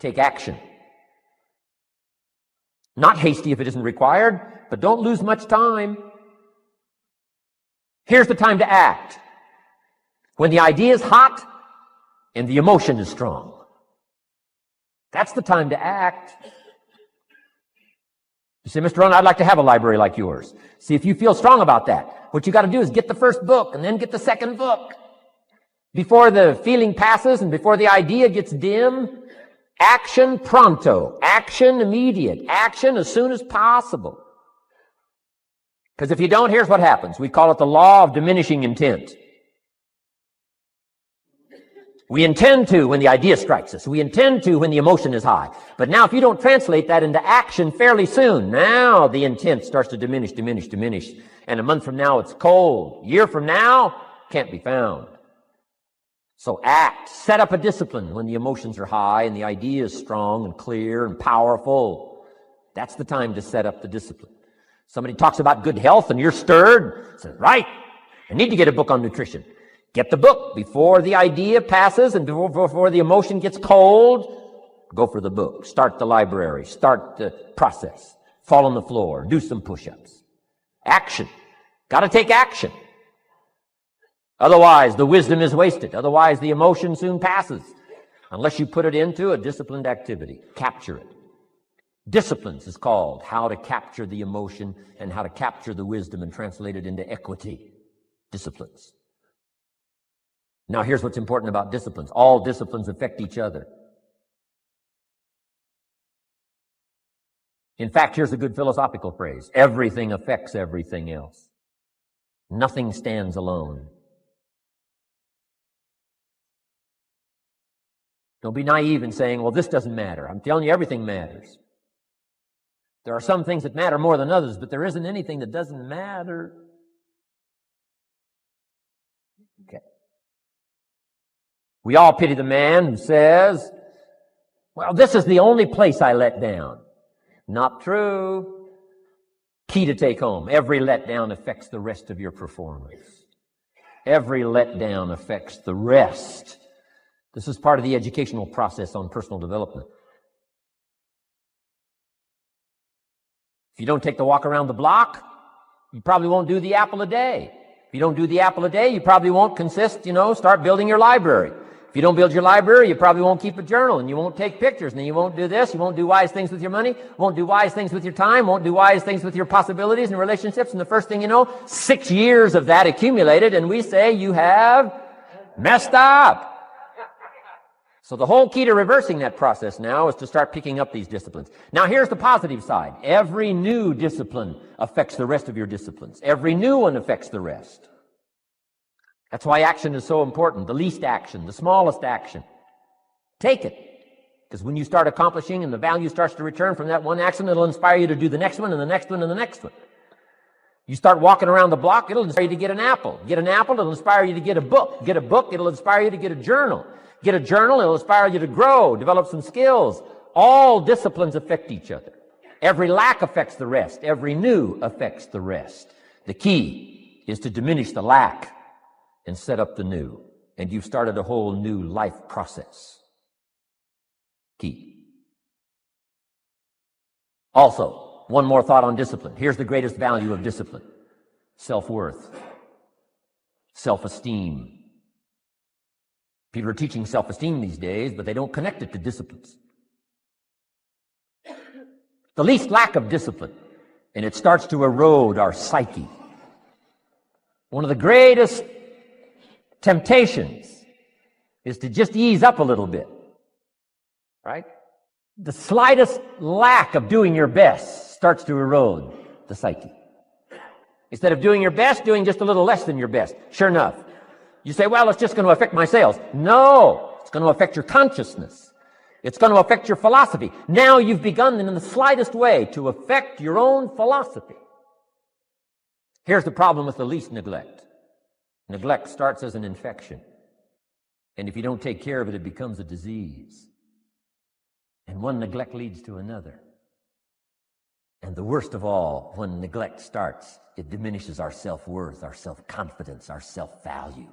Take action. Not hasty if it isn't required, but don't lose much time. Here's the time to act. When the idea is hot and the emotion is strong. That's the time to act. You say, Mr. Rohn, I'd like to have a library like yours. See if you feel strong about that. What you got to do is get the first book and then get the second book. Before the feeling passes and before the idea gets dim, action pronto, action immediate, action as soon as possible. Because if you don't, here's what happens. We call it the law of diminishing intent. We intend to when the idea strikes us. We intend to when the emotion is high. But now if you don't translate that into action fairly soon, now the intent starts to diminish. And a month from now it's cold. A year from now, can't be found. So act. Set up a discipline when the emotions are high and the idea is strong and clear and powerful. That's the time to set up the discipline. Somebody talks about good health and you're stirred. Say, right, I need to get a book on nutrition. Get the book before the idea passes and before the emotion gets cold. Go for the book. Start the library. Start the process. Fall on the floor. Do some push-ups. Action. Got to take action. Otherwise, the wisdom is wasted. Otherwise, the emotion soon passes. Unless you put it into a disciplined activity. Capture it. Disciplines is called how to capture the emotion and how to capture the wisdom and translate it into equity. Disciplines. Now, here's what's important about disciplines. All disciplines affect each other. In fact, here's a good philosophical phrase. Everything affects everything else. Nothing stands alone. Don't be naive in saying, well, this doesn't matter. I'm telling you, everything matters. There are some things that matter more than others, but there isn't anything that doesn't matter. Okay. We all pity the man who says, well, this is the only place I let down. Not true. Key to take home. Every letdown affects the rest of your performance. Every letdown affects the rest. This is part of the educational process on personal development. If you don't take the walk around the block, you probably won't do the apple a day. If you don't do the apple a day, you probably won't start building your library. If you don't build your library, you probably won't keep a journal, and you won't take pictures, and then you won't do this, you won't do wise things with your money, won't do wise things with your time, won't do wise things with your possibilities and relationships, and the first thing you know, 6 years of that accumulated, and we say you have messed up. So the whole key to reversing that process now is to start picking up these disciplines. Now here's the positive side. Every new discipline affects the rest of your disciplines. Every new one affects the rest. That's why action is so important. The least action, the smallest action. Take it. Because when you start accomplishing and the value starts to return from that one action, it'll inspire you to do the next one and the next one and the next one. You start walking around the block, it'll inspire you to get an apple. Get an apple, it'll inspire you to get a book. Get a book, it'll inspire you to get a journal. Get a journal, it'll inspire you to grow, develop some skills. All disciplines affect each other. Every lack affects the rest. Every new affects the rest. The key is to diminish the lack and set up the new. And you've started a whole new life process. Key. Also, one more thought on discipline. Here's the greatest value of discipline. Self-worth. Self-esteem. People are teaching self-esteem these days, but they don't connect it to disciplines. The least lack of discipline, and it starts to erode our psyche. One of the greatest temptations is to just ease up a little bit, right? The slightest lack of doing your best starts to erode the psyche. Instead of doing your best, doing just a little less than your best. Sure enough. You say, well, it's just going to affect my sales. No, it's going to affect your consciousness. It's going to affect your philosophy. Now you've begun in the slightest way to affect your own philosophy. Here's the problem with the least neglect. Neglect starts as an infection. And if you don't take care of it, it becomes a disease. And one neglect leads to another. And the worst of all, when neglect starts, it diminishes our self-worth, our self-confidence, our self-value.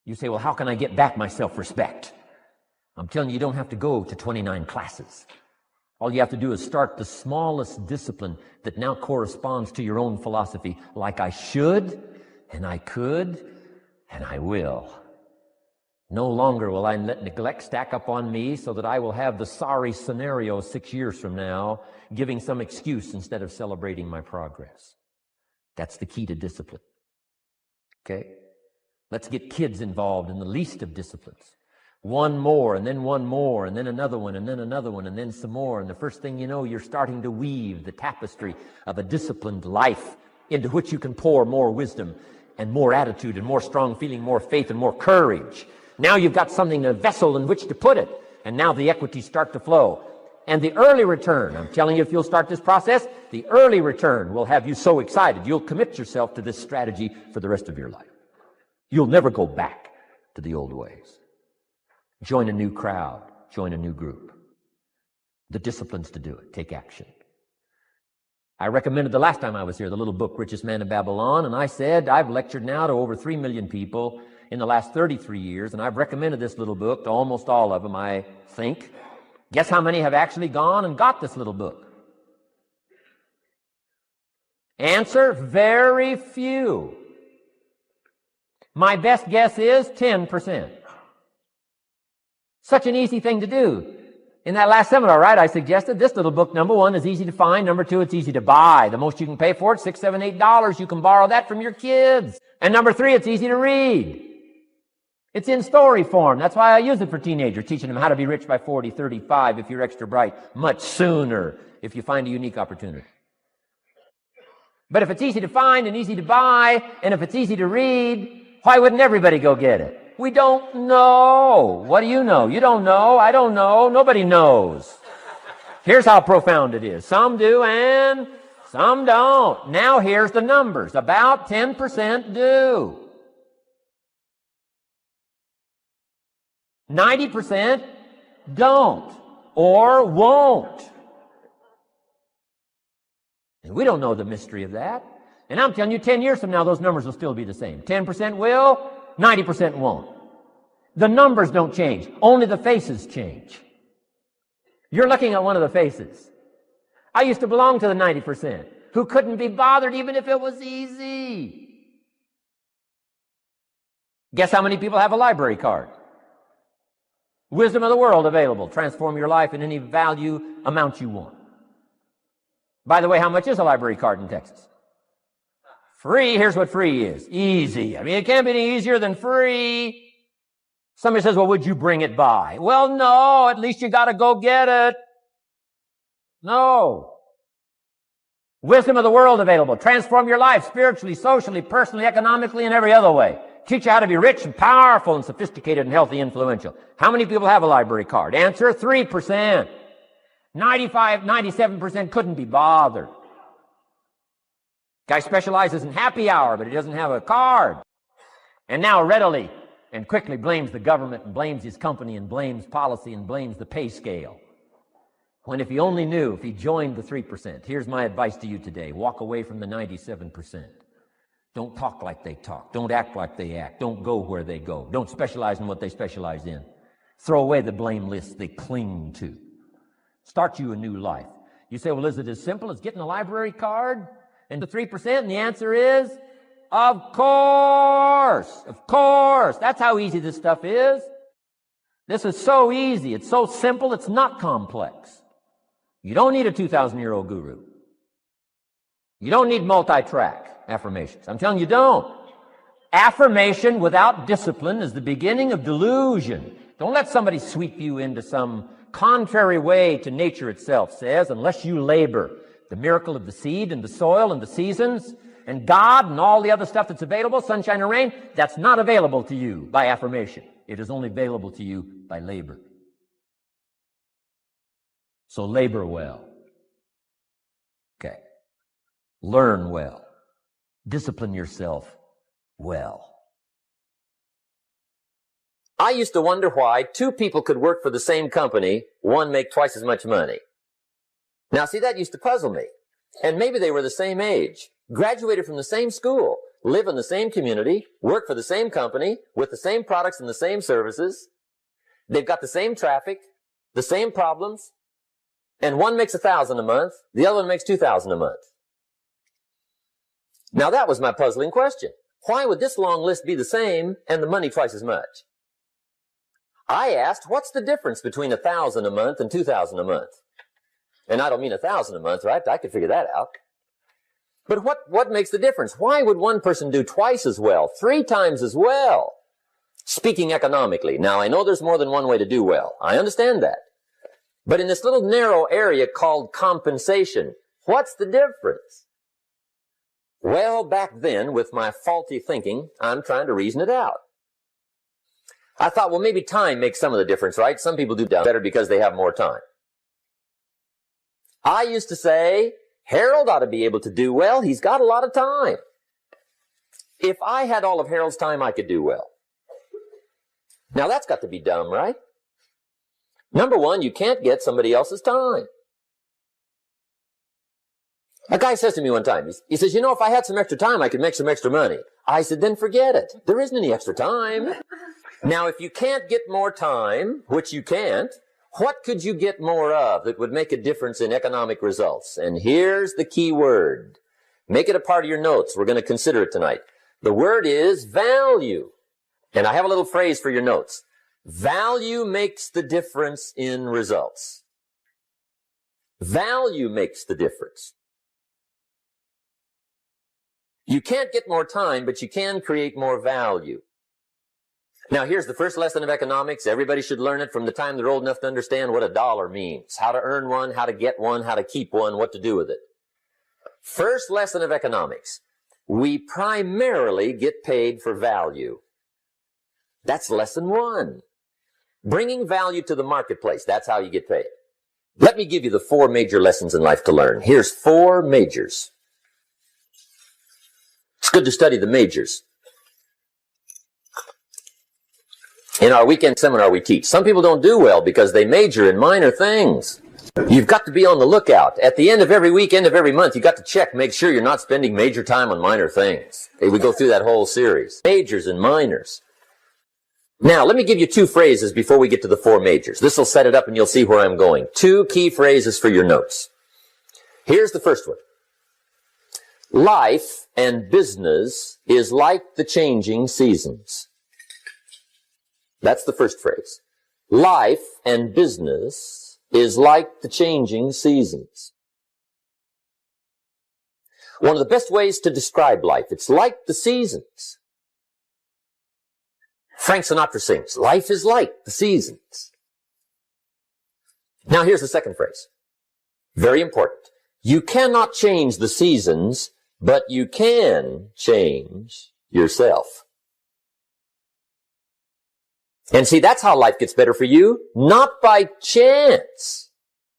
You say, well, how can I get back my self-respect? I'm telling you, you don't have to go to 29 classes. All you have to do is start the smallest discipline that now corresponds to your own philosophy, like I should, and I could, and I will. No longer will I let neglect stack up on me so that I will have the sorry scenario 6 years from now, giving some excuse instead of celebrating my progress. That's the key to discipline. Okay? Let's get kids involved in the least of disciplines. One more, and then one more, and then another one, and then another one, and then some more. And the first thing you know, you're starting to weave the tapestry of a disciplined life into which you can pour more wisdom and more attitude and more strong feeling, more faith and more courage. Now you've got something, a vessel in which to put it. And now the equities start to flow. And the early return, I'm telling you, if you'll start this process, the early return will have you so excited. You'll commit yourself to this strategy for the rest of your life. You'll never go back to the old ways. Join a new crowd. Join a new group. The disciplines to do it. Take action. I recommended the last time I was here, the little book, Richest Man in Babylon, and I said I've lectured now to over 3 million people in the last 33 years, and I've recommended this little book to almost all of them, I think. Guess how many have actually gone and got this little book? Answer, very few. My best guess is 10%. Such an easy thing to do. In that last seminar, right, I suggested this little book, number one, is easy to find. Number two, it's easy to buy. The most you can pay for it, $6, $7, $8. You can borrow that from your kids. And number three, it's easy to read. It's in story form. That's why I use it for teenagers, teaching them how to be rich by 40, 35 if you're extra bright, much sooner if you find a unique opportunity. But if it's easy to find and easy to buy, and if it's easy to read, why wouldn't everybody go get it? We don't know. What do you know? You don't know. I don't know. Nobody knows. Here's how profound it is. Some do and some don't. Now here's the numbers. About 10% do. 90% don't or won't. And we don't know the mystery of that. And I'm telling you, 10 years from now, those numbers will still be the same. 10% will, 90% won't. The numbers don't change. Only the faces change. You're looking at one of the faces. I used to belong to the 90% who couldn't be bothered even if it was easy. Guess how many people have a library card? Wisdom of the world available. Transform your life in any value amount you want. By the way, how much is a library card in Texas? Free. Here's what free is. Easy. I mean, it can't be any easier than free. Somebody says, well, would you bring it by? Well, no. At least you got to go get it. No. Wisdom of the world available. Transform your life spiritually, socially, personally, economically, and every other way. Teach you how to be rich and powerful and sophisticated and healthy, influential. How many people have a library card? Answer, 3%. 95, 97% couldn't be bothered. Guy specializes in happy hour, but he doesn't have a card. And now readily and quickly blames the government and blames his company and blames policy and blames the pay scale. When if he only knew, if he joined the 3%, here's my advice to you today. Walk away from the 97%. Don't talk like they talk. Don't act like they act. Don't go where they go. Don't specialize in what they specialize in. Throw away the blame list they cling to. Start you a new life. You say, well, is it as simple as getting a library card and the 3%? And the answer is, of course. Of course. That's how easy this stuff is. This is so easy. It's so simple. It's not complex. You don't need a 2,000-year-old guru. You don't need multi-track affirmations. I'm telling you, don't. Affirmation without discipline is the beginning of delusion. Don't let somebody sweep you into some contrary way to nature itself says, unless you labor. The miracle of the seed and the soil and the seasons and God and all the other stuff that's available, sunshine and rain, that's not available to you by affirmation. It is only available to you by labor. So labor well. Okay. Learn well. Discipline yourself well. I used to wonder why two people could work for the same company, one make twice as much money. Now, see, that used to puzzle me. And maybe they were the same age, graduated from the same school, live in the same community, work for the same company, with the same products and the same services. They've got the same traffic, the same problems, and one makes $1,000 a month, the other one makes $2,000 a month. Now that was my puzzling question. Why would this long list be the same and the money twice as much? I asked, what's the difference between $1,000 a month and $2,000 a month? And I don't mean $1,000 a month, right? I could figure that out. But what makes the difference? Why would one person do twice as well, 3 times as well? Speaking economically. Now, I know there's more than one way to do well. I understand that. But in this little narrow area called compensation, what's the difference? Well, back then, with my faulty thinking, I'm trying to reason it out. I thought, well, maybe time makes some of the difference, right? Some people do better because they have more time. I used to say, Harold ought to be able to do well. He's got a lot of time. If I had all of Harold's time, I could do well. Now, that's got to be dumb, right? Number one, you can't get somebody else's time. A guy says to me one time, he says, you know, if I had some extra time, I could make some extra money. I said, then forget it. There isn't any extra time. Now, if you can't get more time, which you can't, what could you get more of that would make a difference in economic results? And here's the key word. Make it a part of your notes. We're going to consider it tonight. The word is value. And I have a little phrase for your notes. Value makes the difference in results. Value makes the difference. You can't get more time, but you can create more value. Now, here's the first lesson of economics. Everybody should learn it from the time they're old enough to understand what a dollar means. How to earn one, how to get one, how to keep one, what to do with it. First lesson of economics. We primarily get paid for value. That's lesson 1. Bringing value to the marketplace. That's how you get paid. Let me give you the 4 major lessons in life to learn. Here's 4 majors. It's good to study the majors. In our weekend seminar, we teach. Some people don't do well because they major in minor things. You've got to be on the lookout. At the end of every week, end of every month, you've got to check, make sure you're not spending major time on minor things. We go through that whole series. Majors and minors. Now, let me give you 2 phrases before we get to the 4 majors. This will set it up and you'll see where I'm going. 2 key phrases for your notes. Here's the first one. Life and business is like the changing seasons. That's the first phrase. Life and business is like the changing seasons. One of the best ways to describe life, it's like the seasons. Frank Sinatra sings, life is like the seasons. Now here's the second phrase. Very important. You cannot change the seasons, but you can change yourself. And see, that's how life gets better for you. Not by chance,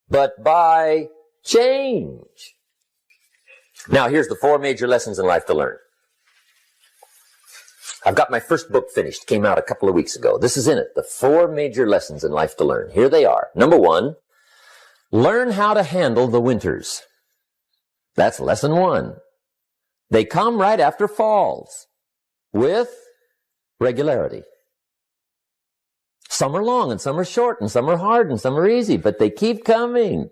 but by change. Now, here's the 4 major lessons in life to learn. I've got my first book finished. Came out a couple of weeks ago. This is in it. The 4 major lessons in life to learn. Here they are. Number 1, learn how to handle the winters. That's lesson 1. They come right after falls with regularity. Some are long and some are short and some are hard and some are easy, but they keep coming.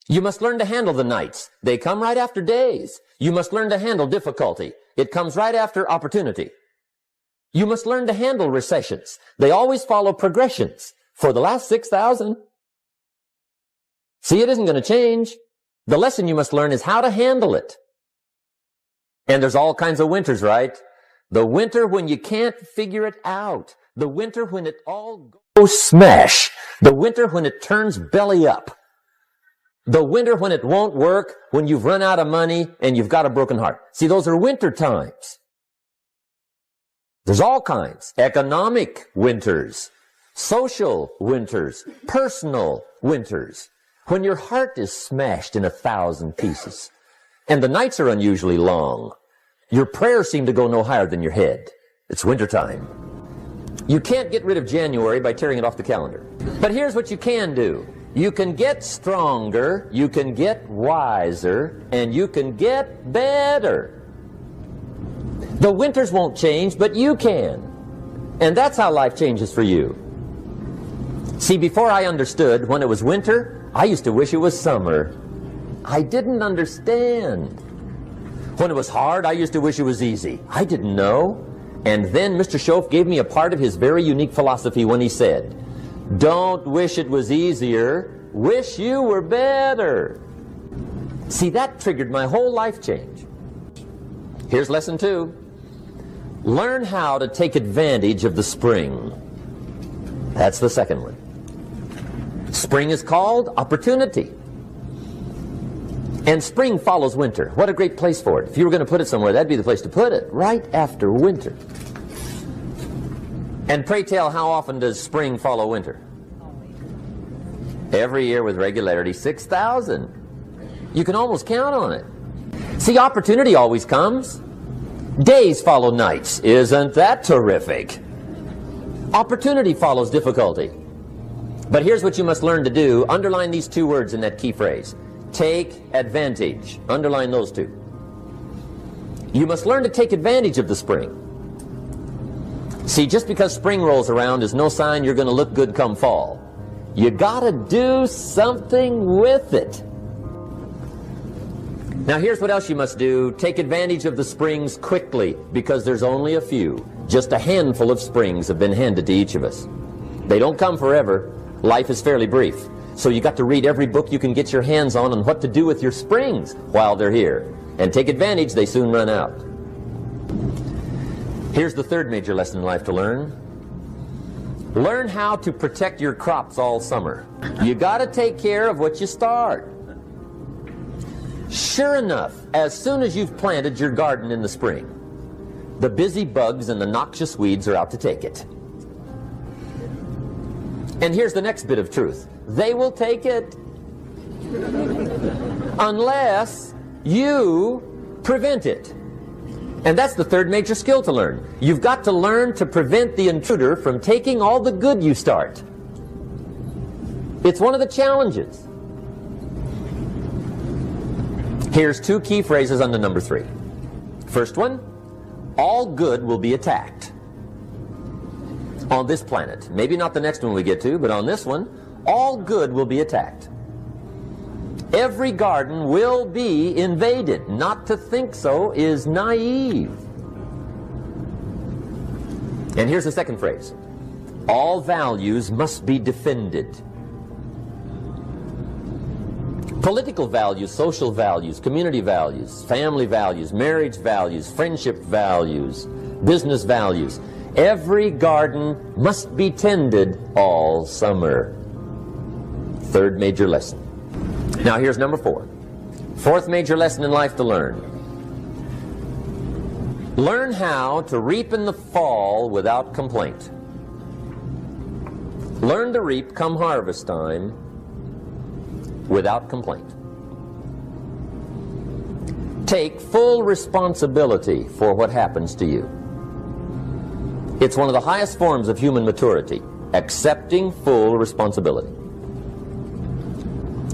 You must learn to handle the nights. They come right after days. You must learn to handle difficulty. It comes right after opportunity. You must learn to handle recessions. They always follow progressions for the last 6,000. See, it isn't going to change. The lesson you must learn is how to handle it. And there's all kinds of winters, right? The winter when you can't figure it out. The winter when it all goes smash. The winter when it turns belly up. The winter when it won't work, when you've run out of money and you've got a broken heart. See, those are winter times. There's all kinds. Economic winters, social winters, personal winters. When your heart is smashed in 1,000 pieces and the nights are unusually long, your prayers seem to go no higher than your head. It's wintertime. You can't get rid of January by tearing it off the calendar. But here's what you can do. You can get stronger, you can get wiser, and you can get better. The winters won't change, but you can. And that's how life changes for you. See, before I understood when it was winter, I used to wish it was summer. I didn't understand. When it was hard, I used to wish it was easy. I didn't know. And then Mr. Schoaf gave me a part of his very unique philosophy when he said, "Don't wish it was easier, wish you were better." See, that triggered my whole life change. Here's lesson 2. Learn how to take advantage of the spring. That's the second one. Spring is called opportunity. And spring follows winter. What a great place for it. If you were going to put it somewhere, that'd be the place to put it, right after winter. And pray tell, how often does spring follow winter? Every year with regularity, 6,000. You can almost count on it. See, opportunity always comes. Days follow nights. Isn't that terrific? Opportunity follows difficulty. But here's what you must learn to do. Underline these 2 words in that key phrase. Take advantage. Underline those 2. You must learn to take advantage of the spring. See, just because spring rolls around is no sign you're going to look good come fall. You gotta do something with it. Now here's what else you must do. Take advantage of the springs quickly, because there's only a few. Just a handful of springs have been handed to each of us. They don't come forever. Life is fairly brief. So you got to read every book you can get your hands on what to do with your springs while they're here. And take advantage, they soon run out. Here's the third major lesson in life to learn. Learn how to protect your crops all summer. You got to take care of what you start. Sure enough, as soon as you've planted your garden in the spring, the busy bugs and the noxious weeds are out to take it. And here's the next bit of truth. They will take it unless you prevent it. And that's the third major skill to learn. You've got to learn to prevent the intruder from taking all the good you start. It's one of the challenges. Here's 2 key phrases under number 3. First one, all good will be attacked. On this planet. Maybe not the next one we get to, but on this one, all good will be attacked. Every garden will be invaded. Not to think so is naive. And here's the second phrase. All values must be defended. Political values, social values, community values, family values, marriage values, friendship values, business values. Every garden must be tended all summer. Third major lesson. Now here's number 4. Fourth major lesson in life to learn. Learn how to reap in the fall without complaint. Learn to reap come harvest time without complaint. Take full responsibility for what happens to you. It's one of the highest forms of human maturity, accepting full responsibility.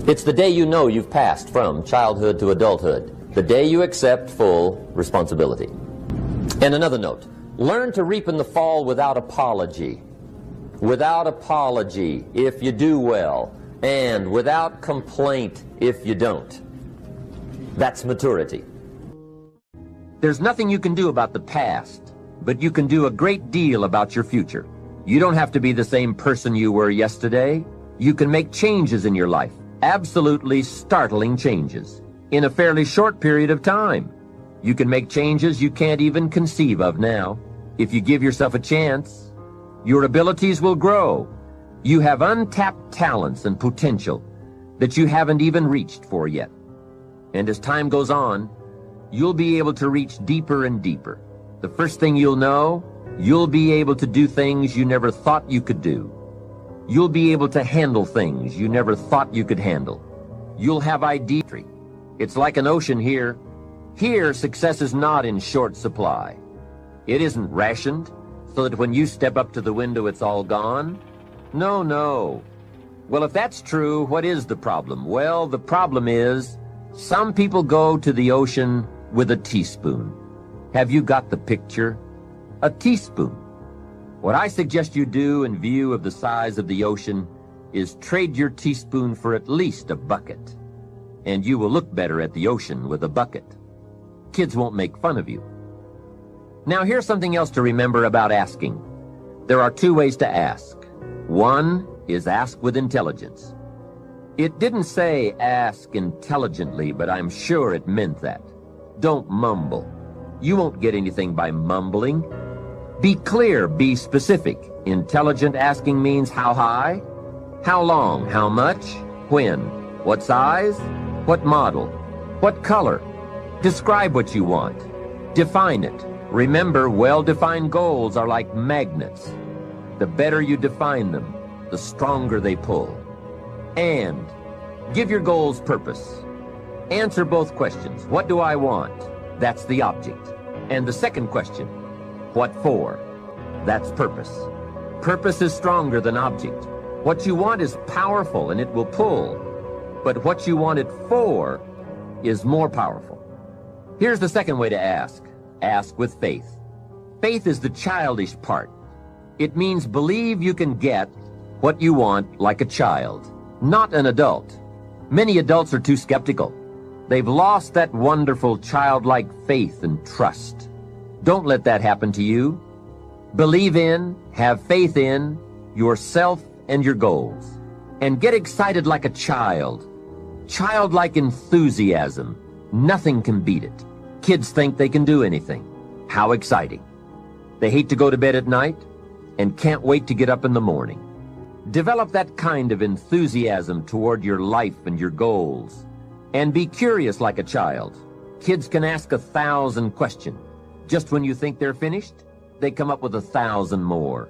It's the day you know you've passed from childhood to adulthood, the day you accept full responsibility. And another note, learn to reap in the fall without apology. Without apology if you do well, and without complaint if you don't. That's maturity. There's nothing you can do about the past, but you can do a great deal about your future. You don't have to be the same person you were yesterday. You can make changes in your life, absolutely startling changes, in a fairly short period of time. You can make changes you can't even conceive of now. If you give yourself a chance, your abilities will grow. You have untapped talents and potential that you haven't even reached for yet. And as time goes on, you'll be able to reach deeper and deeper. The first thing you'll know, you'll be able to do things you never thought you could do. You'll be able to handle things you never thought you could handle. You'll have ideas. It's like an ocean here. Here, success is not in short supply. It isn't rationed, so that when you step up to the window, it's all gone. No, no. Well, if that's true, what is the problem? Well, the problem is, some people go to the ocean with a teaspoon. Have you got the picture? A teaspoon. What I suggest you do in view of the size of the ocean is trade your teaspoon for at least a bucket. And you will look better at the ocean with a bucket. Kids won't make fun of you. Now here's something else to remember about asking. There are two ways to ask. One is ask with intelligence. It didn't say ask intelligently, but I'm sure it meant that. Don't mumble. You won't get anything by mumbling. Be clear, be specific. Intelligent asking means how high, how long, how much, when, what size, what model, what color. Describe what you want. Define it. Remember, well-defined goals are like magnets. The better you define them, the stronger they pull. And give your goals purpose. Answer both questions. What do I want? That's the object. And the second question, what for? That's purpose. Purpose is stronger than object. What you want is powerful and it will pull. But what you want it for is more powerful. Here's the second way to ask. Ask with faith. Faith is the childish part. It means believe you can get what you want like a child, not an adult. Many adults are too skeptical. They've lost that wonderful childlike faith and trust. Don't let that happen to you. Believe in, have faith in yourself and your goals. And get excited like a child. Childlike enthusiasm. Nothing can beat it. Kids think they can do anything. How exciting. They hate to go to bed at night and can't wait to get up in the morning. Develop that kind of enthusiasm toward your life and your goals. And be curious like a child. Kids can ask 1,000 questions. Just when you think they're finished, they come up with 1,000 more.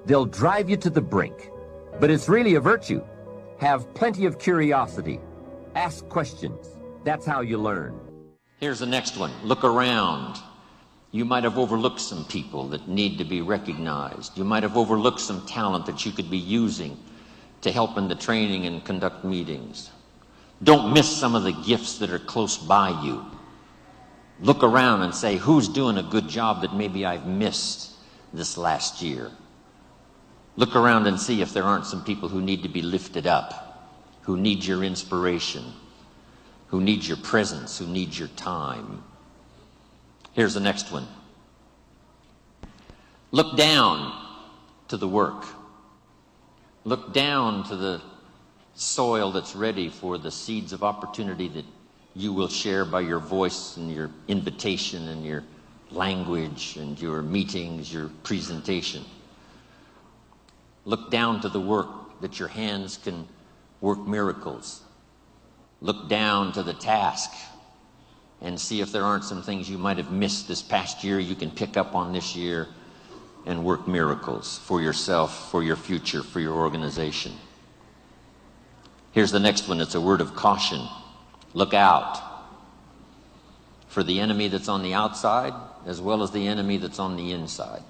They'll drive you to the brink. But it's really a virtue. Have plenty of curiosity. Ask questions. That's how you learn. Here's the next one. Look around. You might have overlooked some people that need to be recognized. You might have overlooked some talent that you could be using to help in the training and conduct meetings. Don't miss some of the gifts that are close by you. Look around and say, who's doing a good job that maybe I've missed this last year? Look around and see if there aren't some people who need to be lifted up, who need your inspiration, who need your presence, who need your time. Here's the next one. Look down to the work. Look down to the soil that's ready for the seeds of opportunity that you will share by your voice and your invitation and your language and your meetings, your presentation. Look down to the work that your hands can work miracles. Look down to the task and see if there aren't some things you might have missed this past year you can pick up on this year and work miracles for yourself, for your future, for your organization. Here's the next one. It's a word of caution. Look out for the enemy that's on the outside as well as the enemy that's on the inside.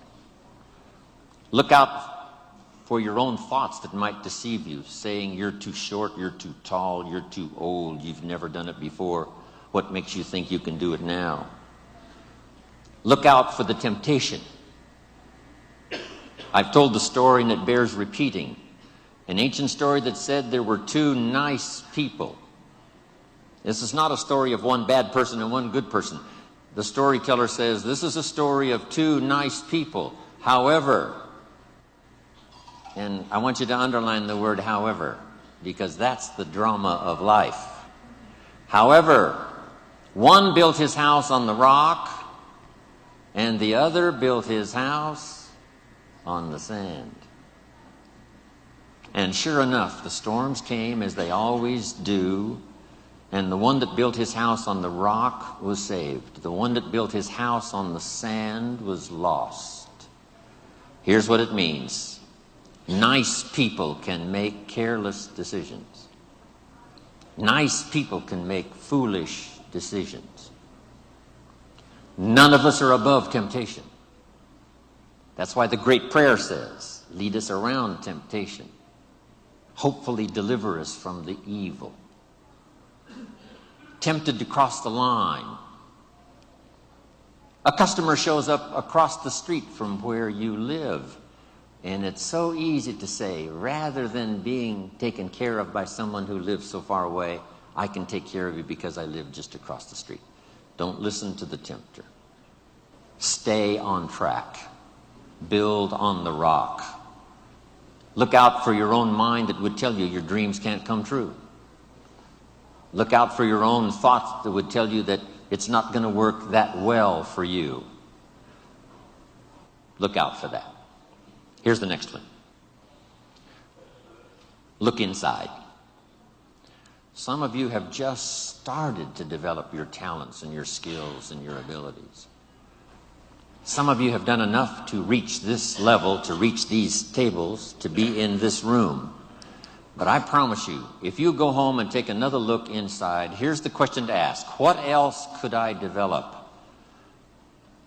Look out for your own thoughts that might deceive you, saying you're too short, you're too tall, you're too old, you've never done it before. What makes you think you can do it now? Look out for the temptation. I've told the story and it bears repeating. An ancient story that said there were two nice people. This is not a story of one bad person and one good person. The storyteller says this is a story of two nice people. However, and I want you to underline the word however, because that's the drama of life. However, one built his house on the rock, and the other built his house on the sand. And sure enough, the storms came as they always do, and the one that built his house on the rock was saved. The one that built his house on the sand was lost. Here's what it means. Nice people can make careless decisions. Nice people can make foolish decisions. None of us are above temptation. That's why the great prayer says, lead us around temptation. Hopefully deliver us from the evil. Tempted to cross the line. A customer shows up across the street from where you live. And it's so easy to say, rather than being taken care of by someone who lives so far away, I can take care of you because I live just across the street. Don't listen to the tempter. Stay on track. Build on the rock. Look out for your own mind that would tell you your dreams can't come true. Look out for your own thoughts that would tell you that it's not going to work that well for you. Look out for that. Here's the next one. Look inside. Some of you have just started to develop your talents and your skills and your abilities. Some of you have done enough to reach this level, to reach these tables, to be in this room. But I promise you, if you go home and take another look inside, here's the question to ask. What else could I develop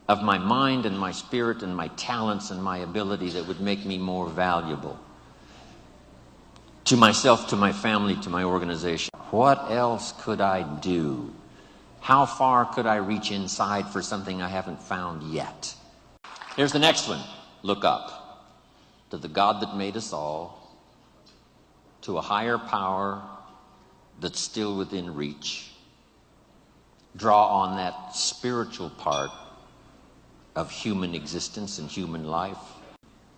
of my mind and my spirit and my talents and my ability that would make me more valuable to myself, to my family, to my organization? What else could I do? How far could I reach inside for something I haven't found yet? Here's the next one. Look up to the God that made us all, to a higher power that's still within reach. Draw on that spiritual part of human existence and human life.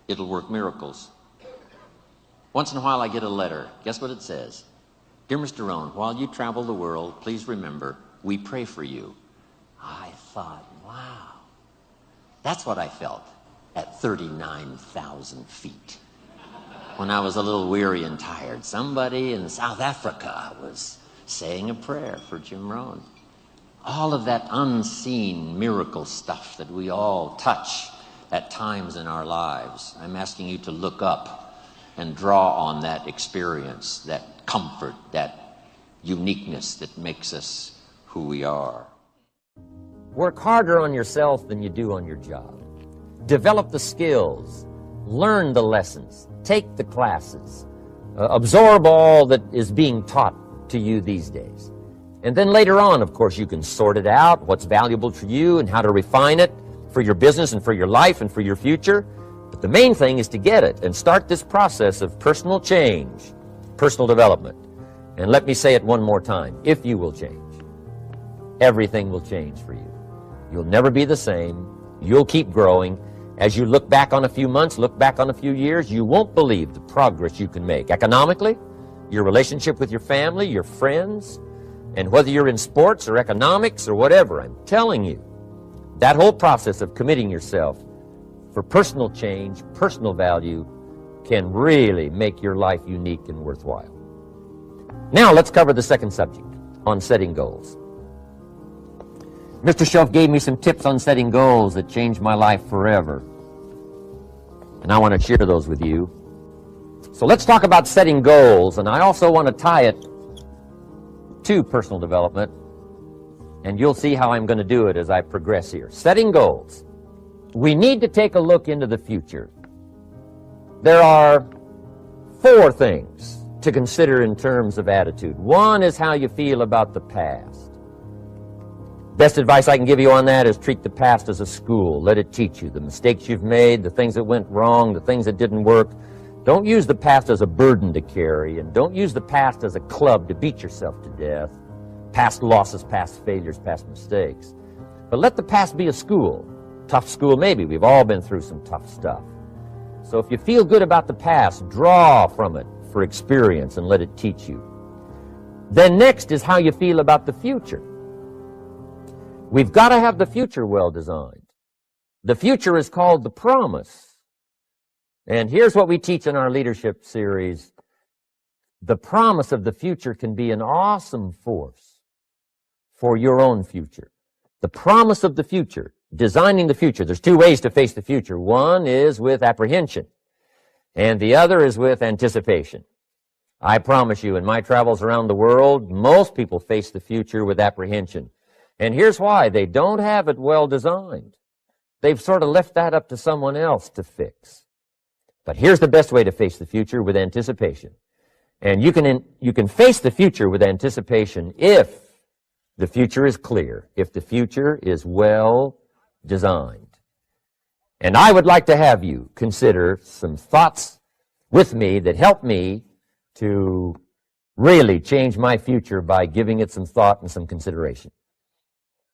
It'll work miracles. Once in a while I get a letter. Guess what it says? Dear Mr. Rohn, while you travel the world, please remember, we pray for you. I thought, wow. That's what I felt at 39,000 feet. When I was a little weary and tired, somebody in South Africa was saying a prayer for Jim Rohn. All of that unseen miracle stuff that we all touch at times in our lives. I'm asking you to look up and draw on that experience, that comfort, that uniqueness that makes us who we are. Work harder on yourself than you do on your job. Develop the skills. Learn the lessons. Take the classes. Absorb all that is being taught to you these days. And then later on, of course, you can sort it out, what's valuable to you and how to refine it for your business and for your life and for your future. But the main thing is to get it and start this process of personal change, personal development. And let me say it one more time. If you will change, everything will change for you. You'll never be the same. You'll keep growing. As you look back on a few months, look back on a few years, you won't believe the progress you can make. Economically, your relationship with your family, your friends, and whether you're in sports or economics or whatever, I'm telling you, that whole process of committing yourself for personal change, personal value, can really make your life unique and worthwhile. Now let's cover the second subject, on setting goals. Mr. Shelf gave me some tips on setting goals that changed my life forever. And I want to share those with you. So let's talk about setting goals, and I also want to tie it to personal development, and you'll see how I'm going to do it as I progress here. Setting goals. We need to take a look into the future. There are 4 things to consider in terms of attitude. One is how you feel about the past. Best advice I can give you on that is treat the past as a school. Let it teach you the mistakes you've made, the things that went wrong, the things that didn't work. Don't use the past as a burden to carry, and don't use the past as a club to beat yourself to death. Past losses, past failures, past mistakes. But let the past be a school. Tough school maybe. We've all been through some tough stuff. So if you feel good about the past, draw from it for experience and let it teach you. Then next is how you feel about the future. We've got to have the future well designed. The future is called the promise. And here's what we teach in our leadership series. The promise of the future can be an awesome force for your own future. The promise of the future, designing the future. There's 2 ways to face the future. One is with apprehension, and the other is with anticipation. I promise you, in my travels around the world, most people face the future with apprehension. And here's why. They don't have it well designed. They've sort of left that up to someone else to fix. But here's the best way to face the future, with anticipation. And you can face the future with anticipation if the future is clear, if the future is well designed. And I would like to have you consider some thoughts with me that help me to really change my future by giving it some thought and some consideration.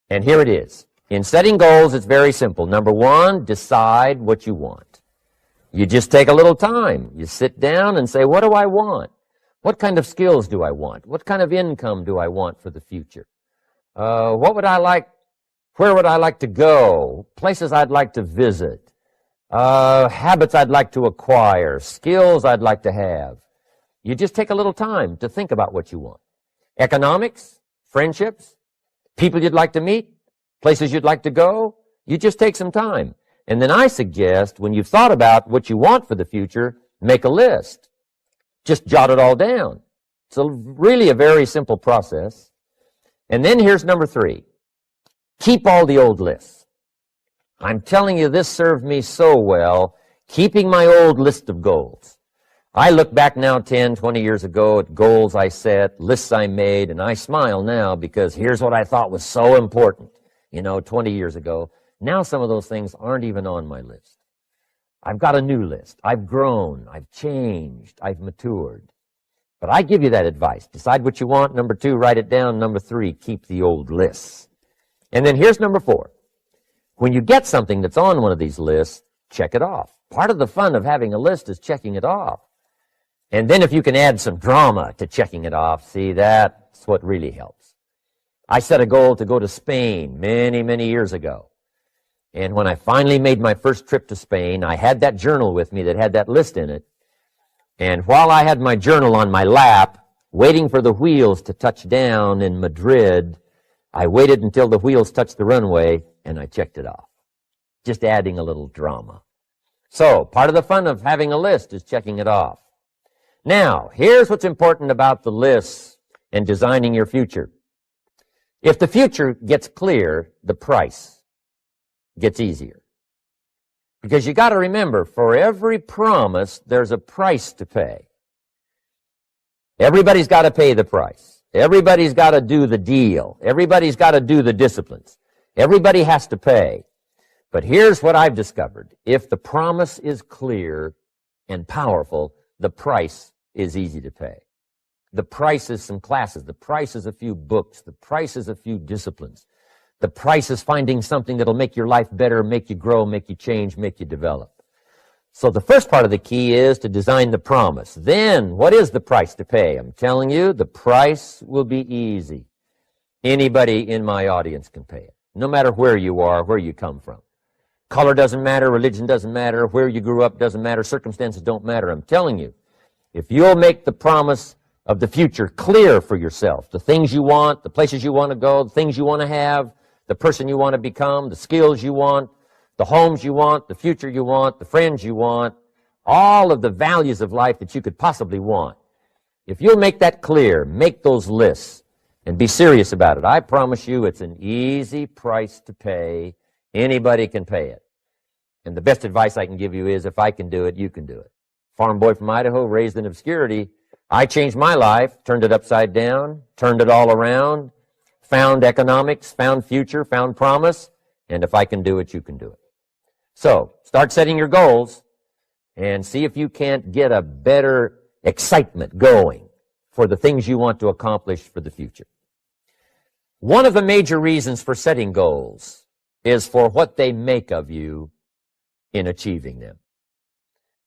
And here it is. In setting goals, it's very simple. Number one, decide what you want. You just take a little time. You sit down and say, what do I want? What kind of skills do I want? What kind of income do I want for the future? What would I like? Where would I like to go? Places I'd like to visit. Habits I'd like to acquire. Skills I'd like to have. You just take a little time to think about what you want. Economics, friendships, people you'd like to meet, places you'd like to go. You just take some time. And then I suggest, when you've thought about what you want for the future, make a list. Just jot it all down. It's really a very simple process. And then here's number 3. Keep all the old lists. I'm telling you, this served me so well, keeping my old list of goals. I look back now 10, 20 years ago at goals I set, lists I made, and I smile now because here's what I thought was so important, 20 years ago. Now some of those things aren't even on my list. I've got a new list. I've grown. I've changed. I've matured. But I give you that advice. Decide what you want. Number 2, write it down. Number 3, keep the old lists. And then here's number 4. When you get something that's on one of these lists, check it off. Part of the fun of having a list is checking it off. And then if you can add some drama to checking it off, see, that's what really helps. I set a goal to go to Spain many, many years ago. And when I finally made my first trip to Spain, I had that journal with me that had that list in it. And while I had my journal on my lap, waiting for the wheels to touch down in Madrid, I waited until the wheels touched the runway, and I checked it off. Just adding a little drama. So, part of the fun of having a list is checking it off. Now, here's what's important about the lists and designing your future. If the future gets clear, the price gets easier. Because you got to remember, for every promise, there's a price to pay. Everybody's got to pay the price. Everybody's got to do the deal. Everybody's got to do the disciplines. Everybody has to pay. But here's what I've discovered. If the promise is clear and powerful, the price is easy to pay. The price is some classes. The price is a few books. The price is a few disciplines. The price is finding something that'll make your life better, make you grow, make you change, make you develop. So the first part of the key is to design the promise. Then, what is the price to pay? I'm telling you, the price will be easy. Anybody in my audience can pay it, no matter where you are, where you come from. Color doesn't matter, religion doesn't matter, where you grew up doesn't matter, circumstances don't matter. I'm telling you, if you'll make the promise of the future clear for yourself, the things you want, the places you want to go, the things you want to have, the person you want to become, the skills you want, the homes you want, the future you want, the friends you want, all of the values of life that you could possibly want. If you'll make that clear, make those lists, and be serious about it, I promise you it's an easy price to pay. Anybody can pay it. And the best advice I can give you is, if I can do it, you can do it. Farm boy from Idaho, raised in obscurity, I changed my life, turned it upside down, turned it all around, found economics, found future, found promise, and if I can do it, you can do it. So, start setting your goals and see if you can't get a better excitement going for the things you want to accomplish for the future. One of the major reasons for setting goals is for what they make of you in achieving them.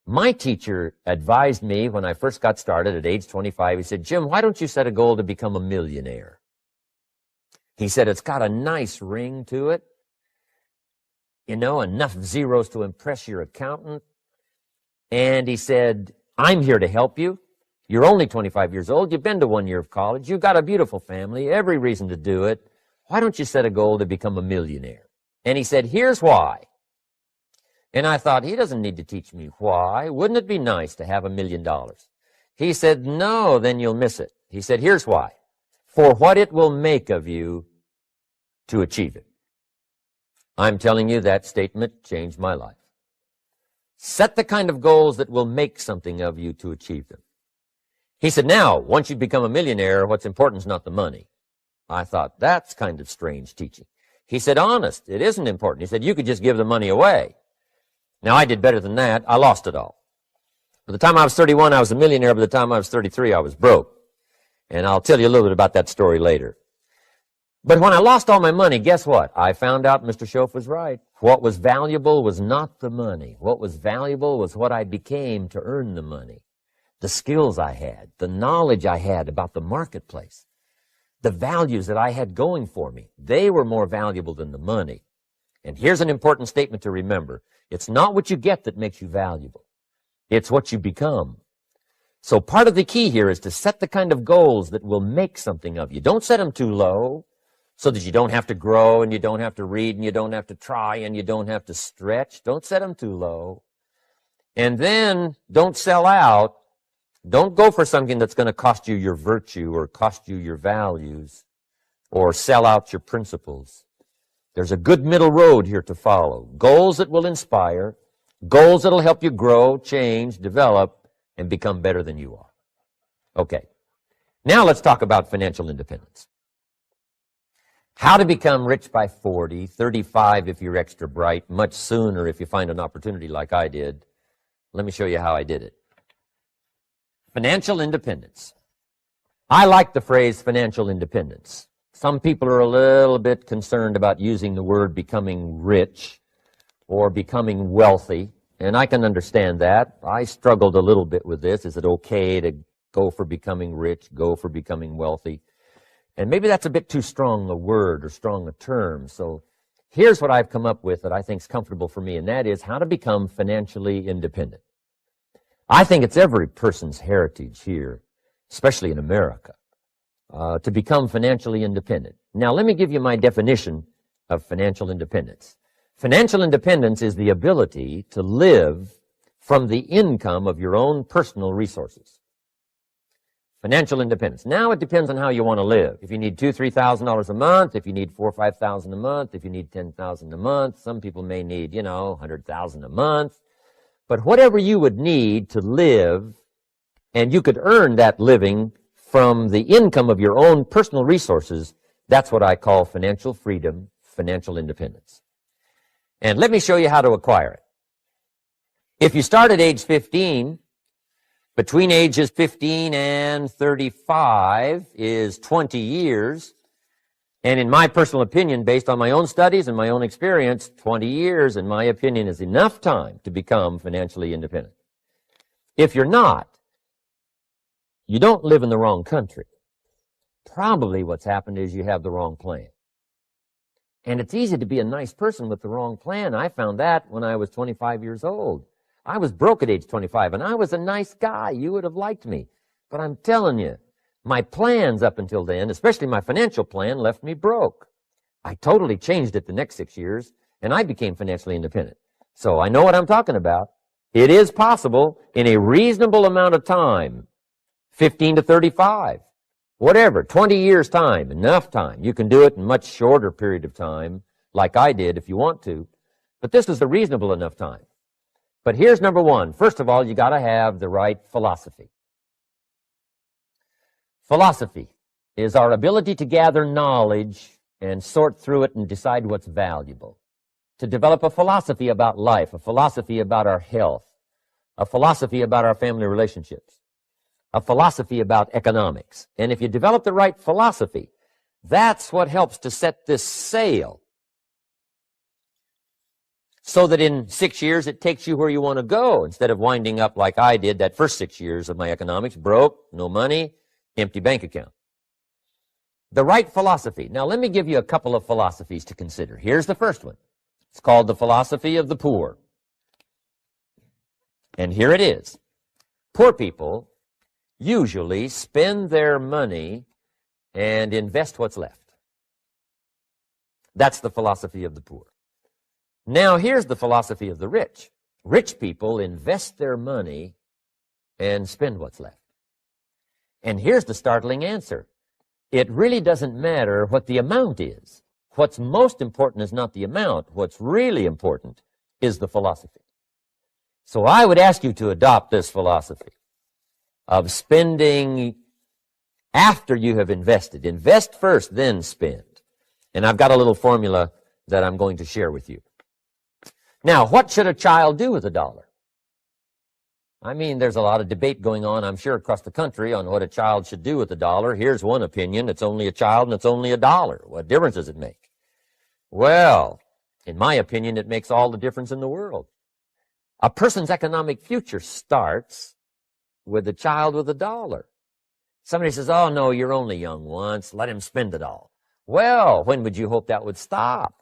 My teacher advised me when I first got started at age 25, he said, Jim, why don't you set a goal to become a millionaire? He said, it's got a nice ring to it. Enough zeros to impress your accountant. And he said, I'm here to help you. You're only 25 years old. You've been to 1 year of college. You've got a beautiful family, every reason to do it. Why don't you set a goal to become a millionaire? And he said, here's why. And I thought, he doesn't need to teach me why. Wouldn't it be nice to have $1 million? He said, no, then you'll miss it. He said, here's why. For what it will make of you to achieve it. I'm telling you, that statement changed my life. Set the kind of goals that will make something of you to achieve them. He said, now, once you become a millionaire, what's important is not the money. I thought, that's kind of strange teaching. He said, honest, it isn't important. He said, you could just give the money away. Now, I did better than that. I lost it all. By the time I was 31, I was a millionaire. By the time I was 33, I was broke. And I'll tell you a little bit about that story later. But when I lost all my money, guess what? I found out Mr. Schoaf was right. What was valuable was not the money. What was valuable was what I became to earn the money. The skills I had, the knowledge I had about the marketplace, the values that I had going for me. They were more valuable than the money. And here's an important statement to remember. It's not what you get that makes you valuable. It's what you become. So part of the key here is to set the kind of goals that will make something of you. Don't set them too low so that you don't have to grow and you don't have to read and you don't have to try and you don't have to stretch. Don't set them too low. And then don't sell out. Don't go for something that's going to cost you your virtue or cost you your values or sell out your principles. There's a good middle road here to follow. Goals that will inspire, goals that will help you grow, change, develop, and become better than you are. Okay. Now let's talk about financial independence. How to become rich by 40, 35 if you're extra bright, much sooner if you find an opportunity like I did. Let me show you how I did it. Financial independence. I like the phrase financial independence. Some people are a little bit concerned about using the word becoming rich or becoming wealthy, and I can understand that. I struggled a little bit with this. Is it okay to go for becoming rich, go for becoming wealthy? And maybe that's a bit too strong a word or strong a term. So here's what I've come up with that I think is comfortable for me, and that is how to become financially independent. I think it's every person's heritage here, especially in America, to become financially independent. Now, let me give you my definition of financial independence. Financial independence is the ability to live from the income of your own personal resources. Financial independence. Now, it depends on how you want to live. If you need $2,000, $3,000 a month, if you need $4,000 or $5,000 a month, if you need $10,000 a month, some people may need, $100,000 a month. But whatever you would need to live, and you could earn that living from the income of your own personal resources, that's what I call financial freedom, financial independence. And let me show you how to acquire it. If you start at age 15, between ages 15 and 35 is 20 years. And in my personal opinion, based on my own studies and my own experience, 20 years, in my opinion, is enough time to become financially independent. If you're not, you don't live in the wrong country. Probably what's happened is you have the wrong plan. And it's easy to be a nice person with the wrong plan. I found that when I was 25 years old. I was broke at age 25, and I was a nice guy. You would have liked me. But I'm telling you, my plans up until then, especially my financial plan, left me broke. I totally changed it the next 6 years, and I became financially independent. So I know what I'm talking about. It is possible in a reasonable amount of time, 15 to 35, whatever, 20 years time, enough time. You can do it in a much shorter period of time, like I did if you want to. But this is a reasonable enough time. But here's number one. First of all, you got to have the right philosophy. Philosophy is our ability to gather knowledge and sort through it and decide what's valuable. To develop a philosophy about life, a philosophy about our health, a philosophy about our family relationships, a philosophy about economics. And if you develop the right philosophy, that's what helps to set this sail so that in 6 years it takes you where you want to go instead of winding up like I did that first 6 years of my economics, broke, no money, empty bank account. The right philosophy. Now, let me give you a couple of philosophies to consider. Here's the first one. It's called the philosophy of the poor. And here it is. Poor people usually spend their money and invest what's left. That's the philosophy of the poor. Now, here's the philosophy of the rich. Rich people invest their money and spend what's left. And here's the startling answer. It really doesn't matter what the amount is. What's most important is not the amount. What's really important is the philosophy. So I would ask you to adopt this philosophy of spending after you have invested. Invest first, then spend. And I've got a little formula that I'm going to share with you. Now, what should a child do with a dollar? I mean, there's a lot of debate going on, I'm sure, across the country on what a child should do with a dollar. Here's one opinion. It's only a child and it's only a dollar. What difference does it make? Well, in my opinion, it makes all the difference in the world. A person's economic future starts with a child with a dollar. Somebody says, oh, no, you're only young once. Let him spend it all. Well, when would you hope that would stop?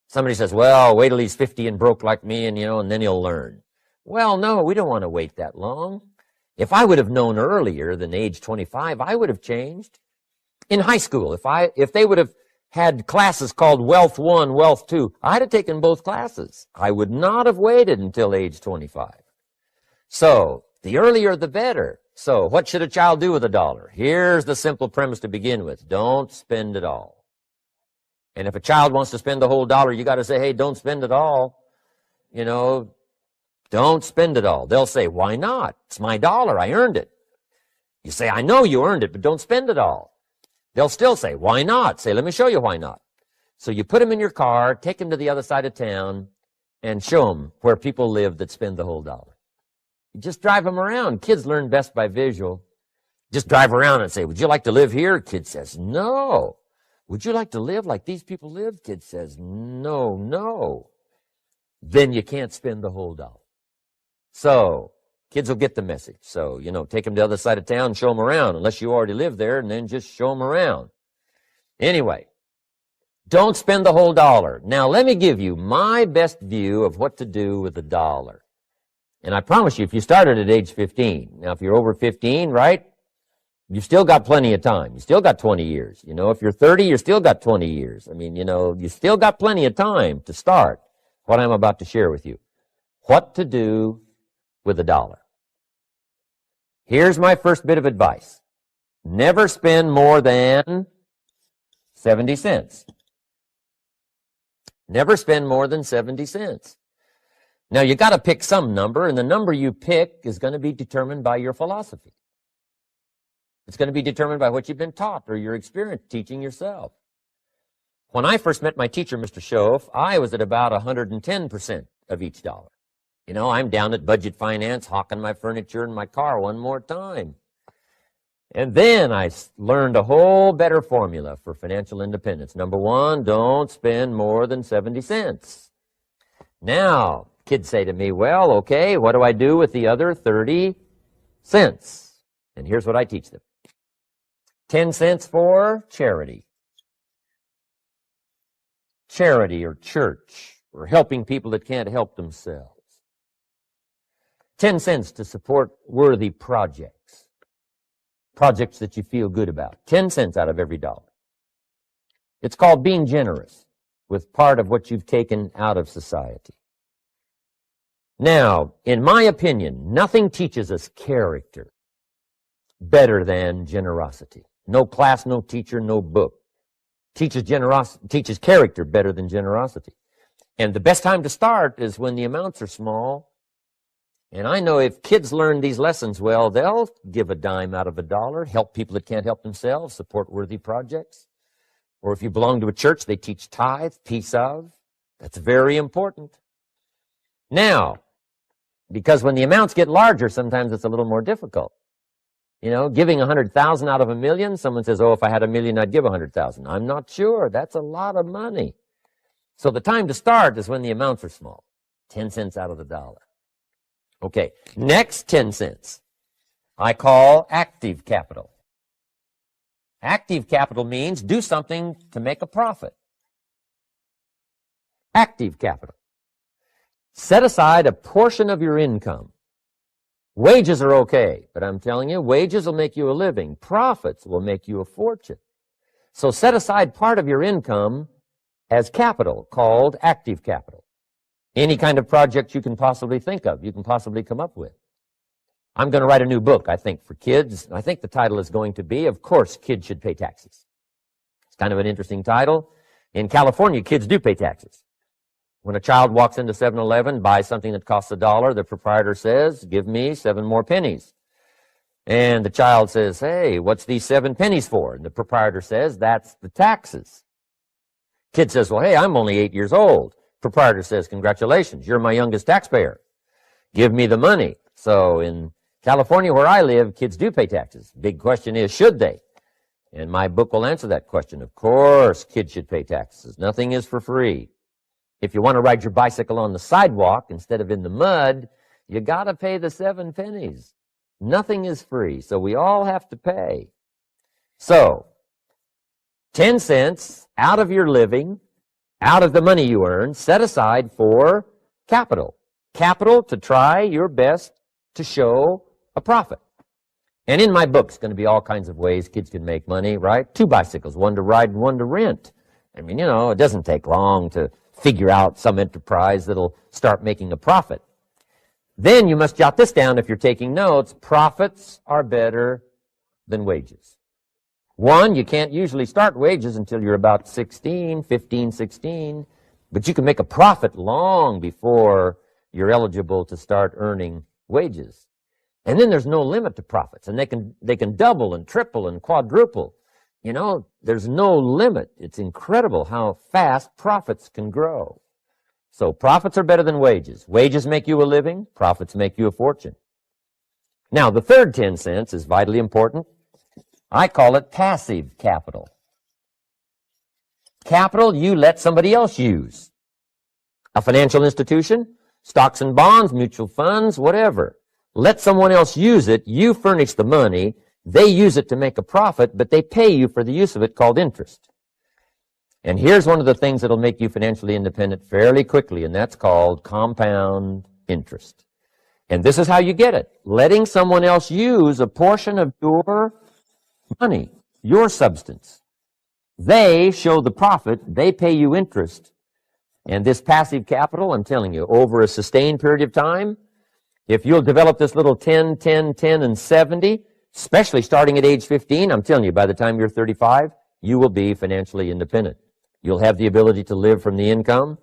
Somebody says, well, wait till he's 50 and broke like me and then he'll learn. Well, no, we don't want to wait that long. If I would have known earlier than age 25, I would have changed. In high school, if they would have had classes called Wealth 1, Wealth 2, I'd have taken both classes. I would not have waited until age 25. So, the earlier the better. So, what should a child do with a dollar? Here's the simple premise to begin with. Don't spend it all. And if a child wants to spend the whole dollar, you got to say, hey, don't spend it all. Don't spend it all. They'll say, why not? It's my dollar. I earned it. You say, I know you earned it, but don't spend it all. They'll still say, why not? Say, let me show you why not. So you put them in your car, take them to the other side of town, and show them where people live that spend the whole dollar. You just drive them around. Kids learn best by visual. Just drive around and say, would you like to live here? Kid says, no. Would you like to live like these people live? Kid says, no. Then you can't spend the whole dollar. So, kids will get the message. So, take them to the other side of town, show them around, unless you already live there, and then just show them around. Anyway, don't spend the whole dollar. Now, let me give you my best view of what to do with a dollar. And I promise you, if you started at age 15, now if you're over 15, right, you've still got plenty of time. You still got 20 years. If you're 30, you still got 20 years. I mean, you still got plenty of time to start what I'm about to share with you. What to do with a dollar. Here's my first bit of advice. Never spend more than 70 cents. Never spend more than 70 cents. Now, you got to pick some number, and the number you pick is going to be determined by your philosophy. It's going to be determined by what you've been taught or your experience teaching yourself. When I first met my teacher, Mr. Schoaf, I was at about 110% of each dollar. I'm down at Budget Finance, hawking my furniture and my car one more time. And then I learned a whole better formula for financial independence. Number one, don't spend more than 70 cents. Now, kids say to me, well, okay, what do I do with the other 30 cents? And here's what I teach them. 10 cents for charity. Charity or church or helping people that can't help themselves. 10 cents to support worthy projects. Projects that you feel good about. 10 cents out of every dollar. It's called being generous with part of what you've taken out of society. Now, in my opinion, nothing teaches us character better than generosity. No class, no teacher, no book teaches character better than generosity. And the best time to start is when the amounts are small. And I know if kids learn these lessons well, they'll give a dime out of a dollar, help people that can't help themselves, support worthy projects. Or if you belong to a church, they teach tithe, piece of. That's very important. Now, because when the amounts get larger, sometimes it's a little more difficult. Giving 100,000 out of a million, someone says, oh, if I had a million, I'd give 100,000. I'm not sure. That's a lot of money. So the time to start is when the amounts are small. 10 cents out of the dollar. Okay, next 10 cents I call active capital. Active capital means do something to make a profit. Active capital. Set aside a portion of your income. Wages are okay, but I'm telling you, wages will make you a living. Profits will make you a fortune. So set aside part of your income as capital, called active capital. Any kind of project you can possibly think of, you can possibly come up with. I'm going to write a new book, I think, for kids. I think the title is going to be, Of Course, Kids Should Pay Taxes. It's kind of an interesting title. In California, kids do pay taxes. When a child walks into 7-Eleven, buys something that costs $1, the proprietor says, give me 7 more pennies. And the child says, hey, what's these 7 pennies for? And the proprietor says, that's the taxes. Kid says, well, hey, I'm only 8 years old. proprietor says, congratulations, you're my youngest taxpayer. Give me the money. So in California, where I live, kids do pay taxes. Big question is, should they? And my book will answer that question. Of course, kids should pay taxes. Nothing is for free. If you want to ride your bicycle on the sidewalk instead of in the mud, you got to pay the 7 pennies. Nothing is free, so we all have to pay. So, 10 cents out of your living, out of the money you earn, set aside for capital. Capital to try your best to show a profit. And in my book, it's going to be all kinds of ways kids can make money, right? 2 bicycles, one to ride and one to rent. I mean, it doesn't take long to figure out some enterprise that'll start making a profit. Then you must jot this down if you're taking notes. Profits are better than wages. 1, you can't usually start wages until you're about 16, 15, 16, but you can make a profit long before you're eligible to start earning wages. And then there's no limit to profits, and they can double and triple and quadruple. There's no limit. It's incredible how fast profits can grow. So profits are better than wages. Wages make you a living. Profits make you a fortune. Now, the third 10 cents is vitally important. I call it passive capital. Capital you let somebody else use. A financial institution, stocks and bonds, mutual funds, whatever. Let someone else use it. You furnish the money. They use it to make a profit, but they pay you for the use of it, called interest. And here's one of the things that'll make you financially independent fairly quickly, and that's called compound interest. And this is how you get it. Letting someone else use a portion of your money, your substance. They show the profit, they pay you interest. And this passive capital, I'm telling you, over a sustained period of time, if you'll develop this little 10, 10, 10, and 70, especially starting at age 15, I'm telling you, by the time you're 35, you will be financially independent. You'll have the ability to live from the income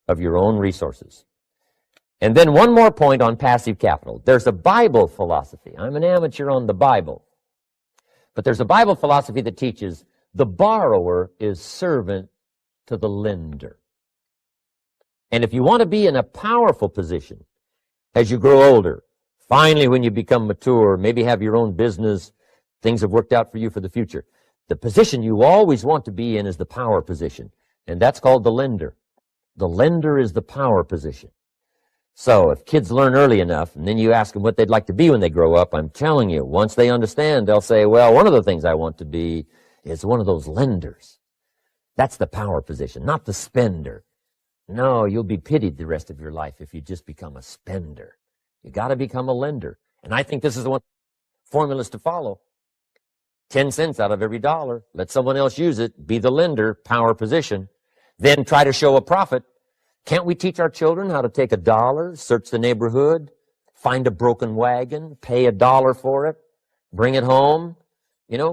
of your own resources. And then one more point on passive capital. There's a Bible philosophy. I'm an amateur on the Bible. But there's a Bible philosophy that teaches the borrower is servant to the lender. And if you want to be in a powerful position as you grow older, finally when you become mature, maybe have your own business, things have worked out for you for the future, the position you always want to be in is the power position, and that's called the lender. The lender is the power position. So if kids learn early enough, and then you ask them what they'd like to be when they grow up, I'm telling you, once they understand, they'll say, well, one of the things I want to be is one of those lenders. That's the power position, not the spender. No, you'll be pitied the rest of your life if you just become a spender. You got to become a lender. And I think this is the one formulas to follow. 10 cents out of every dollar. Let someone else use it. Be the lender, power position. Then try to show a profit. Can't we teach our children how to take $1, search the neighborhood, find a broken wagon, pay $1 for it, bring it home,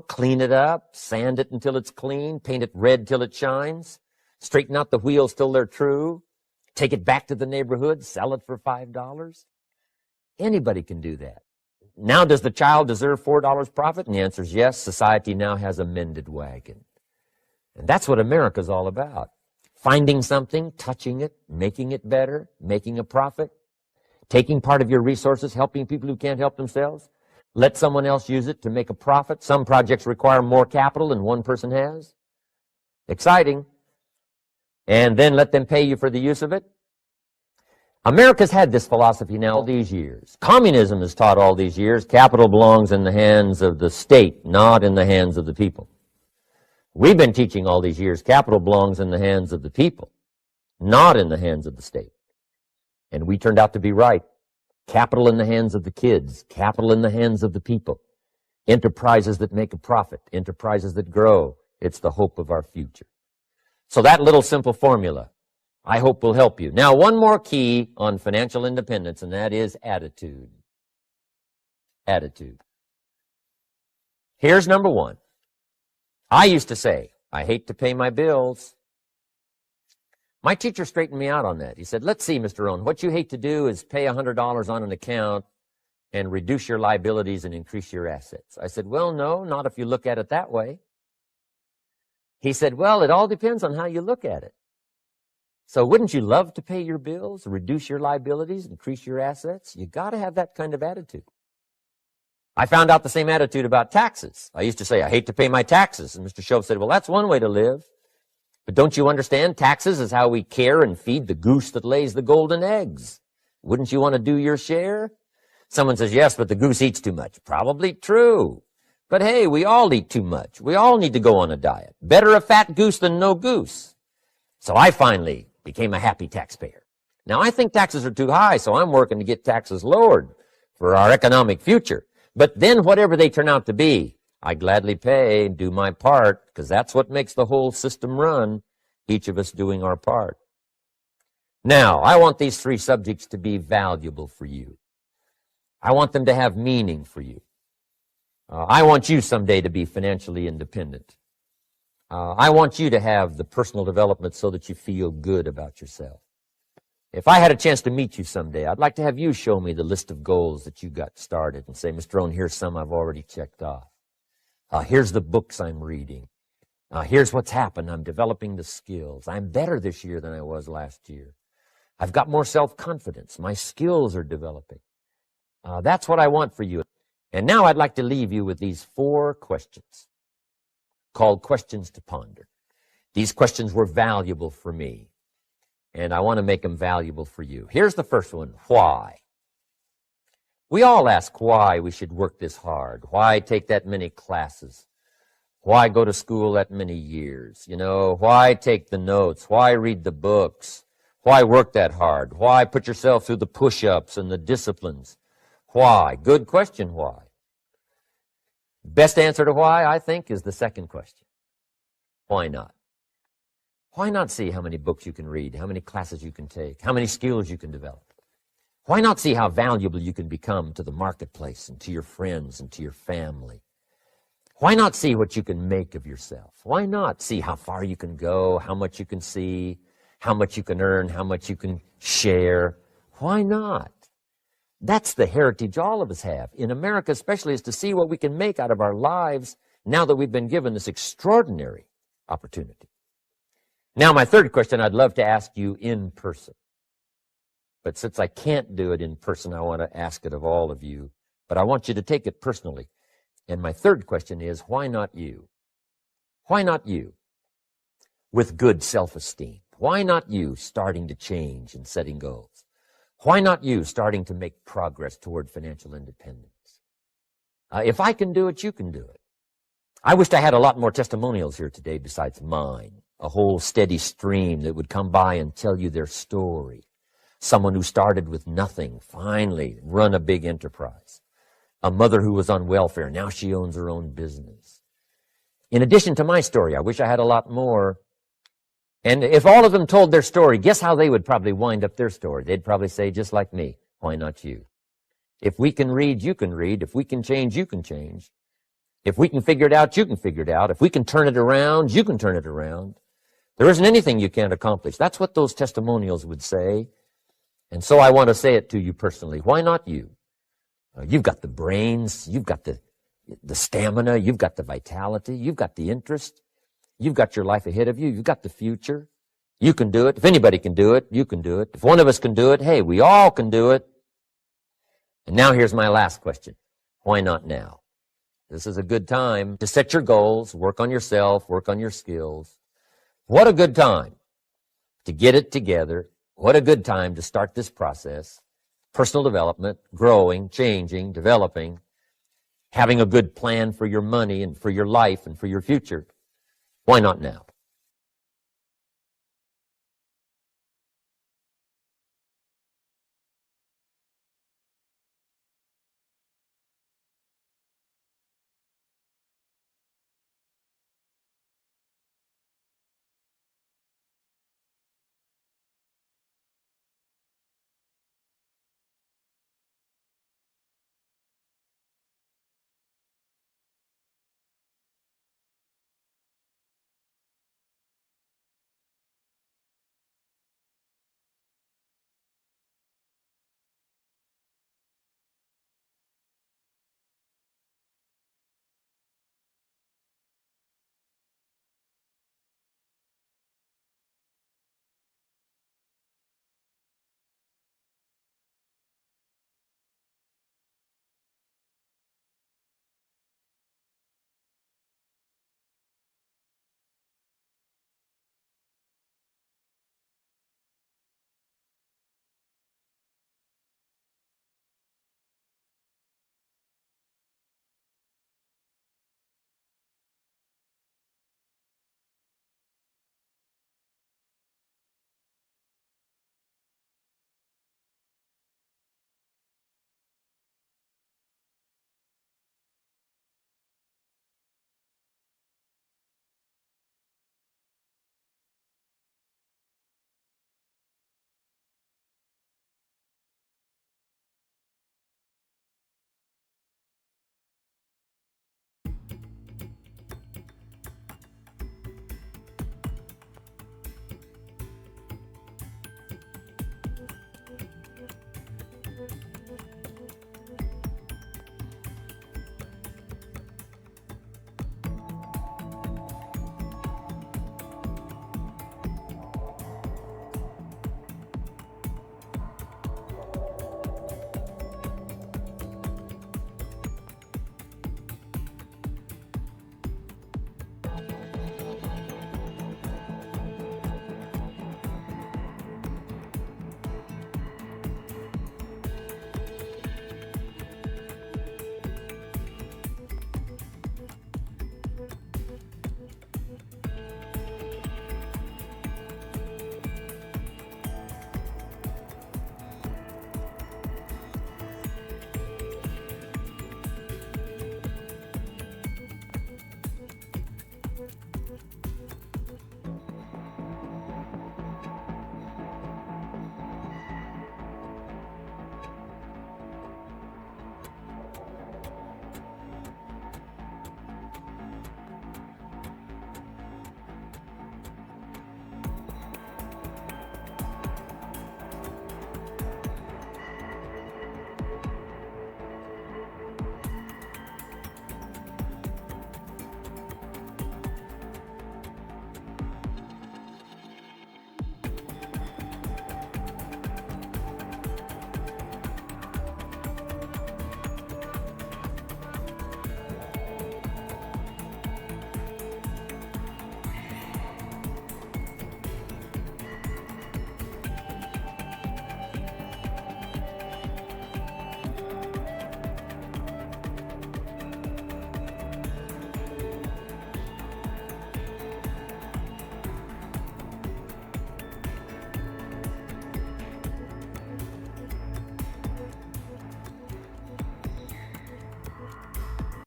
clean it up, sand it until it's clean, paint it red till it shines, straighten out the wheels till they're true, take it back to the neighborhood, sell it for $5? Anybody can do that. Now, does the child deserve $4 profit? And the answer is yes. Society now has a mended wagon. And that's what America's all about. Finding something, touching it, making it better, making a profit, taking part of your resources, helping people who can't help themselves. Let someone else use it to make a profit. Some projects require more capital than one person has. Exciting. And then let them pay you for the use of it. America's had this philosophy now all these years. Communism has taught all these years capital belongs in the hands of the state, not in the hands of the people. We've been teaching all these years capital belongs in the hands of the people, not in the hands of the state. And we turned out to be right. Capital in the hands of the kids, capital in the hands of the people. Enterprises that make a profit, enterprises that grow. It's the hope of our future. So that little simple formula, I hope, will help you. Now, one more key on financial independence, and that is attitude. Attitude. Here's number one. I used to say, I hate to pay my bills. My teacher straightened me out on that. He said, let's see, Mr. Rohn, what you hate to do is pay $100 on an account and reduce your liabilities and increase your assets. I said, well, no, not if you look at it that way. He said, well, it all depends on how you look at it. So wouldn't you love to pay your bills, reduce your liabilities, increase your assets? You got to have that kind of attitude. I found out the same attitude about taxes. I used to say, I hate to pay my taxes. And Mr. Shoaff said, well, that's one way to live. But don't you understand? Taxes is how we care and feed the goose that lays the golden eggs. Wouldn't you want to do your share? Someone says, yes, but the goose eats too much. Probably true. But hey, we all eat too much. We all need to go on a diet. Better a fat goose than no goose. So I finally became a happy taxpayer. Now, I think taxes are too high, so I'm working to get taxes lowered for our economic future. But then whatever they turn out to be, I gladly pay and do my part, because that's what makes the whole system run, each of us doing our part. Now, I want these three subjects to be valuable for you. I want them to have meaning for you. I want you someday to be financially independent. I want you to have the personal development so that you feel good about yourself. If I had a chance to meet you someday, I'd like to have you show me the list of goals that you got started and say, Mr. Rohn, here's some I've already checked off. Here's the books I'm reading. Here's what's happened. I'm developing the skills. I'm better this year than I was last year. I've got more self-confidence. My skills are developing. That's what I want for you. And now I'd like to leave you with these 4 questions called questions to ponder. These questions were valuable for me, and I want to make them valuable for you. Here's the first one, why? We all ask why we should work this hard, why take that many classes, why go to school that many years, why take the notes, why read the books, why work that hard, why put yourself through the push-ups and the disciplines. Why? Good question, why? Best answer to why, I think, is the second question. Why not? Why not see how many books you can read, how many classes you can take, how many skills you can develop? Why not see how valuable you can become to the marketplace and to your friends and to your family? Why not see what you can make of yourself? Why not see how far you can go, how much you can see, how much you can earn, how much you can share? Why not? That's the heritage all of us have, in America especially, is to see what we can make out of our lives now that we've been given this extraordinary opportunity. Now, my third question I'd love to ask you in person. But since I can't do it in person, I want to ask it of all of you. But I want you to take it personally. And my third question is, why not you? Why not you? With good self-esteem. Why not you starting to change and setting goals? Why not you starting to make progress toward financial independence? If I can do it, you can do it. I wished I had a lot more testimonials here today besides mine. A whole steady stream that would come by and tell you their story. Someone who started with nothing, finally run a big enterprise. A mother who was on welfare, now she owns her own business. In addition to my story, I wish I had a lot more. And if all of them told their story, guess how they would probably wind up their story? They'd probably say, just like me, why not you? If we can read, you can read. If we can change, you can change. If we can figure it out, you can figure it out. If we can turn it around, you can turn it around. There isn't anything you can't accomplish. That's what those testimonials would say. And so I want to say it to you personally. Why not you? You've got the brains. You've got the stamina. You've got the vitality. You've got the interest. You've got your life ahead of you. You've got the future. You can do it. If anybody can do it, you can do it. If one of us can do it, hey, we all can do it. And now here's my last question. Why not now? This is a good time to set your goals, work on yourself, work on your skills. What a good time to get it together. What a good time to start this process. Personal development, growing, changing, developing, having a good plan for your money and for your life and for your future. Why not now?